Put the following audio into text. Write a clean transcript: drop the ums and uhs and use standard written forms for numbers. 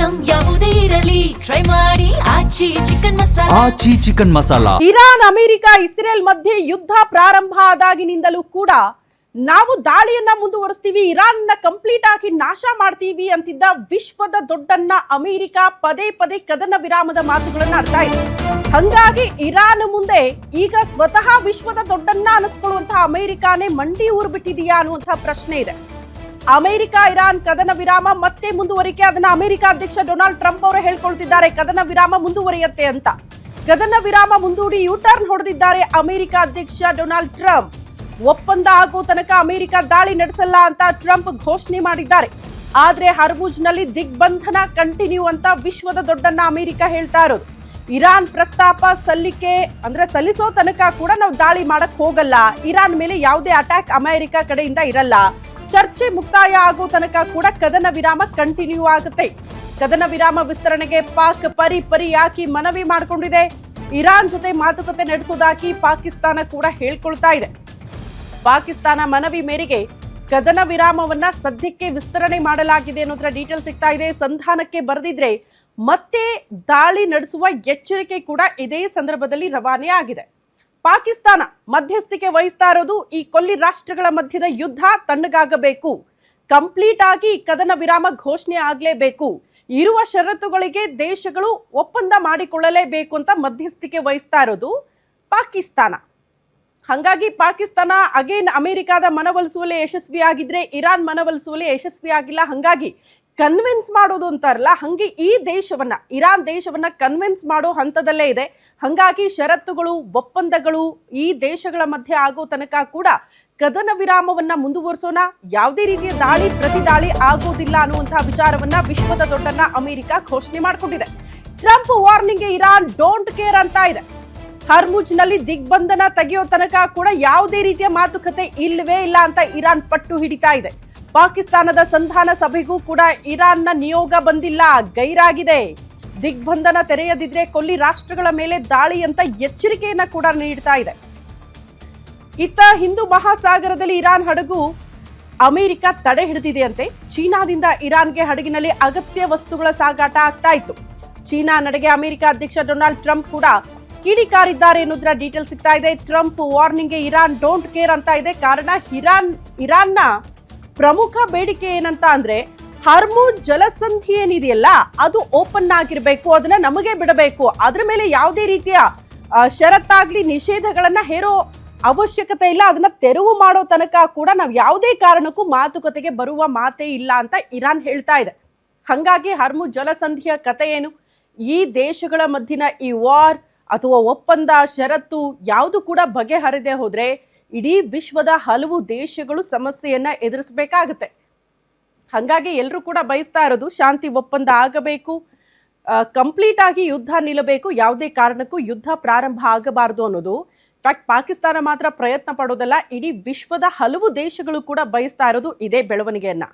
Item ಯಾವುದೇ ಇರಲಿ try ಮಾಡಿ Aachi chicken masala. Iran, America, Israel ಮಧ್ಯೆ ಯುದ್ಧ ಪ್ರಾರಂಭ ಆದಾಗಿನಿಂದಲೂ ಕೂಡ ನಾವು ದಾಳಿಯನ್ನ ಮುಂದುವರಿಸ್ತೀವಿ, ಇರಾನ್ ಕಂಪ್ಲೀಟ್ ಆಗಿ ನಾಶ ಮಾಡ್ತೀವಿ ಅಂತಿದ್ದ ವಿಶ್ವದ ದೊಡ್ಡನ್ನ ಅಮೆರಿಕ ಪದೇ ಪದೇ ಕದನ ವಿರಾಮದ ಮಾತುಗಳನ್ನ ಆಡ್ತಾ ಇದೆ. ಹಂಗಾಗಿ ಇರಾನ್ ಮುಂದೆ ಈಗ ಸ್ವತಃ ವಿಶ್ವದ ದೊಡ್ಡನ್ನ ಅನಿಸ್ಕೊಳ್ಳುವಂತಹ ಅಮೆರಿಕಾನೇ ಮಂಡಿ ಊರು ಬಿಟ್ಟಿದೆಯಾ ಅನ್ನುವಂತಹ ಪ್ರಶ್ನೆ ಇದೆ. ಅಮೆರಿಕ ಇರಾನ್ ಕದನ ವಿರಾಮ ಮತ್ತೆ ಮುಂದುವರಿಕೆ, ಅದನ್ನ ಅಮೆರಿಕ ಅಧ್ಯಕ್ಷ ಡೊನಾಲ್ಡ್ ಟ್ರಂಪ್ ಅವರು ಹೇಳ್ಕೊಳ್ತಿದ್ದಾರೆ. ಕದನ ವಿರಾಮ ಮುಂದುವರಿಯುತ್ತೆ ಅಂತ. ಕದನ ವಿರಾಮ ಮುಂದೂಡಿ ಯೂಟರ್ನ್ ಹೊಡೆದಿದ್ದಾರೆ ಅಮೆರಿಕ ಅಧ್ಯಕ್ಷ ಡೊನಾಲ್ಡ್ ಟ್ರಂಪ್. ಒಪ್ಪಂದ ಆಗೋ ತನಕ ಅಮೆರಿಕ ದಾಳಿ ನಡೆಸಲ್ಲ ಅಂತ ಟ್ರಂಪ್ ಘೋಷಣೆ ಮಾಡಿದ್ದಾರೆ. ಆದ್ರೆ ಹರ್ಮುಜ್ ನಲ್ಲಿ ದಿಗ್ಬಂಧನ ಕಂಟಿನ್ಯೂ ಅಂತ ವಿಶ್ವದ ದೊಡ್ಡನ್ನ ಅಮೆರಿಕ ಹೇಳ್ತಾ ಇರೋದು. ಇರಾನ್ ಪ್ರಸ್ತಾಪ ಸಲ್ಲಿಸೋ ತನಕ ಕೂಡ ನಾವು ದಾಳಿ ಮಾಡಕ್ ಹೋಗಲ್ಲ, ಇರಾನ್ ಮೇಲೆ ಯಾವುದೇ ಅಟ್ಯಾಕ್ ಅಮೆರಿಕ ಕಡೆಯಿಂದ ಇರಲ್ಲ, ಚರ್ಚೆ ಮುಕ್ತಾಯ ಆಗೋ ತನಕ ಕೂಡ ಕದನ ವಿರಾಮ ಕಂಟಿನ್ಯೂ ಆಗುತ್ತೆ. ಕದನ ವಿರಾಮ ವಿಸ್ತರಣೆಗೆ ಪಾಕ್ ಪರಿಯಾಗಿ ಮನವಿ ಮಾಡಿಕೊಂಡಿದೆ. ಇರಾನ್ ಜೊತೆ ಮಾತುಕತೆ ನಡೆಸೋದಾಗಿ ಪಾಕಿಸ್ತಾನ ಕೂಡ ಹೇಳ್ಕೊಳ್ತಾ ಇದೆ. ಪಾಕಿಸ್ತಾನ ಮನವಿ ಮೇರೆಗೆ ಕದನ ವಿರಾಮವನ್ನ ಸದ್ಯಕ್ಕೆ ವಿಸ್ತರಣೆ ಮಾಡಲಾಗಿದೆ ಅನ್ನೋದ್ರ ಡೀಟೇಲ್ ಸಿಗ್ತಾ ಇದೆ. ಸಂಧಾನಕ್ಕೆ ಬರೆದಿದ್ರೆ ಮತ್ತೆ ದಾಳಿ ನಡೆಸುವ ಎಚ್ಚರಿಕೆ ಕೂಡ ಇದೇ ಸಂದರ್ಭದಲ್ಲಿ ರವಾನೆ ಆಗಿದೆ. ಪಾಕಿಸ್ತಾನ ಮಧ್ಯಸ್ಥಿಕೆ ವಹಿಸ್ತಾ ಇರೋದು ಈ ಕೊಲ್ಲಿ ರಾಷ್ಟ್ರಗಳ ಮಧ್ಯದ ಯುದ್ಧ ತಣ್ಣಗಾಗಬೇಕು, ಕಂಪ್ಲೀಟ್ ಆಗಿ ಕದನ ವಿರಾಮ ಘೋಷಣೆ ಆಗ್ಲೇಬೇಕು, ಇರುವ ಷರತ್ತುಗಳಿಗೆ ದೇಶಗಳು ಒಪ್ಪಂದ ಮಾಡಿಕೊಳ್ಳಲೇಬೇಕು ಅಂತ ಮಧ್ಯಸ್ಥಿಕೆ ವಹಿಸ್ತಾ ಇರೋದು ಪಾಕಿಸ್ತಾನ. ಹಾಗಾಗಿ ಪಾಕಿಸ್ತಾನ ಅಗೇನ್ ಅಮೆರಿಕಾದ ಮನವೊಲಿಸುವಲ್ಲಿ ಯಶಸ್ವಿಯಾಗಿದ್ರೆ ಇರಾನ್ ಮನವೊಲಿಸುವಲ್ಲಿ ಯಶಸ್ವಿಯಾಗಿಲ್ಲ. ಹಾಗಾಗಿ ಕನ್ವಿನ್ಸ್ ಮಾಡೋದು ಅಂತಾರಲ್ಲ, ಹಂಗೆ ಈ ದೇಶವನ್ನ, ಇರಾನ್ ದೇಶವನ್ನ ಕನ್ವಿನ್ಸ್ ಮಾಡೋ ಹಂತದಲ್ಲೇ ಇದೆ. ಹಂಗಾಗಿ ಷರತ್ತುಗಳು, ಒಪ್ಪಂದಗಳು ಈ ದೇಶಗಳ ಮಧ್ಯೆ ಆಗೋ ತನಕ ಕೂಡ ಕದನ ವಿರಾಮವನ್ನ ಮುಂದುವರಿಸೋಣ, ಯಾವುದೇ ರೀತಿಯ ದಾಳಿ ಪ್ರತಿ ದಾಳಿ ಆಗೋದಿಲ್ಲ ಅನ್ನುವಂತಹ ವಿಚಾರವನ್ನ ವಿಶ್ವದ ದೊಡ್ಡನ್ನ ಅಮೆರಿಕ ಘೋಷಣೆ ಮಾಡಿಕೊಂಡಿದೆ. Trump warning Iran don't care ಅಂತ ಇದೆ. ಹರ್ಮುಜ್ ನಲ್ಲಿ ದಿಗ್ಬಂಧನ ತೆಗೆಯೋ ತನಕ ಕೂಡ ಯಾವುದೇ ರೀತಿಯ ಮಾತುಕತೆ ಇಲ್ಲವೇ ಇಲ್ಲ ಅಂತ ಇರಾನ್ ಪಟ್ಟು ಹಿಡಿತಾ ಇದೆ. ಪಾಕಿಸ್ತಾನದ ಸಂಧಾನ ಸಭೆಗೂ ಕೂಡ ಇರಾನ್ನ ನಿಯೋಗ ಬಂದಿಲ್ಲ, ಗೈರಾಗಿದೆ. ದಿಗ್ಬಂಧನ ತೆರೆಯದಿದ್ರೆ ಕೊಲ್ಲಿ ರಾಷ್ಟ್ರಗಳ ಮೇಲೆ ದಾಳಿ ಅಂತ ಎಚ್ಚರಿಕೆಯನ್ನ ಕೂಡ ನೀಡ್ತಾ ಇದೆ. ಇತ್ತ ಹಿಂದೂ ಮಹಾಸಾಗರದಲ್ಲಿ ಇರಾನ್ ಹಡಗು ಅಮೆರಿಕ ತಡೆ ಹಿಡಿದಿದೆಯಂತೆ. ಚೀನಾದಿಂದ ಇರಾನ್ಗೆ ಹಡಗಿನಲ್ಲಿ ಅಗತ್ಯ ವಸ್ತುಗಳ ಸಾಗಾಟ ಆಗ್ತಾ ಇತ್ತು. ಚೀನಾ ನಡೆಗೆ ಅಮೆರಿಕ ಅಧ್ಯಕ್ಷ ಡೊನಾಲ್ಡ್ ಟ್ರಂಪ್ ಕೂಡ ಕಿಡಿಕಾರಿದ್ದಾರೆ ಎನ್ನುವುದರ ಡೀಟೇಲ್ ಸಿಗ್ತಾ ಇದೆ. ಟ್ರಂಪ್ ವಾರ್ನಿಂಗ್ಗೆ ಇರಾನ್ ಡೋಂಟ್ ಕೇರ್ ಅಂತ ಇದೆ. ಕಾರಣ ಇರಾನ್ನ ಪ್ರಮುಖ ಬೇಡಿಕೆ ಏನಂತ ಅಂದ್ರೆ ಹರ್ಮುಜ್ ಜಲಸಂಧಿ ಏನಿದೆಯಲ್ಲ ಅದು ಓಪನ್ ಆಗಿರ್ಬೇಕು, ಅದನ್ನ ನಮಗೆ ಬಿಡಬೇಕು, ಅದ್ರ ಮೇಲೆ ಯಾವುದೇ ರೀತಿಯ ಷರತ್ತಾಗ್ಲಿ ನಿಷೇಧಗಳನ್ನ ಹೇರೋ ಅವಶ್ಯಕತೆ ಇಲ್ಲ, ಅದನ್ನ ತೆರವು ಮಾಡೋ ತನಕ ಕೂಡ ನಾವು ಯಾವುದೇ ಕಾರಣಕ್ಕೂ ಮಾತುಕತೆಗೆ ಬರುವ ಮಾತೇ ಇಲ್ಲ ಅಂತ ಇರಾನ್ ಹೇಳ್ತಾ ಇದೆ. ಹಂಗಾಗಿ ಹರ್ಮುಜ್ ಜಲಸಂಧಿಯ ಕತೆ ಏನು, ಈ ದೇಶಗಳ ಮಧ್ಯನ ಈ ವಾರ್ ಅಥವಾ ಒಪ್ಪಂದ ಷರತ್ತು ಯಾವುದು ಕೂಡ ಬಗೆಹರಿದೇ ಹೋದ್ರೆ ಇಡೀ ವಿಶ್ವದ ಹಲವು ದೇಶಗಳು ಸಮಸ್ಯೆಯನ್ನ ಎದುರಿಸಬೇಕಾಗತ್ತೆ. ಹಂಗಾಗಿ ಎಲ್ಲರೂ ಕೂಡ ಬಯಸ್ತಾ ಇರೋದು ಶಾಂತಿ ಒಪ್ಪಂದ ಆಗಬೇಕು, ಕಂಪ್ಲೀಟ್ ಆಗಿ ಯುದ್ಧ ನಿಲ್ಲಬೇಕು, ಯಾವುದೇ ಕಾರಣಕ್ಕೂ ಯುದ್ಧ ಪ್ರಾರಂಭ ಆಗಬಾರದು ಅನ್ನೋದು. ಇನ್ಫ್ಯಾಕ್ಟ್ ಪಾಕಿಸ್ತಾನ ಮಾತ್ರ ಪ್ರಯತ್ನ ಪಡೋದಲ್ಲ, ಇಡೀ ವಿಶ್ವದ ಹಲವು ದೇಶಗಳು ಕೂಡ ಬಯಸ್ತಾ ಇರೋದು ಇದೇ ಬೆಳವಣಿಗೆಯನ್ನ.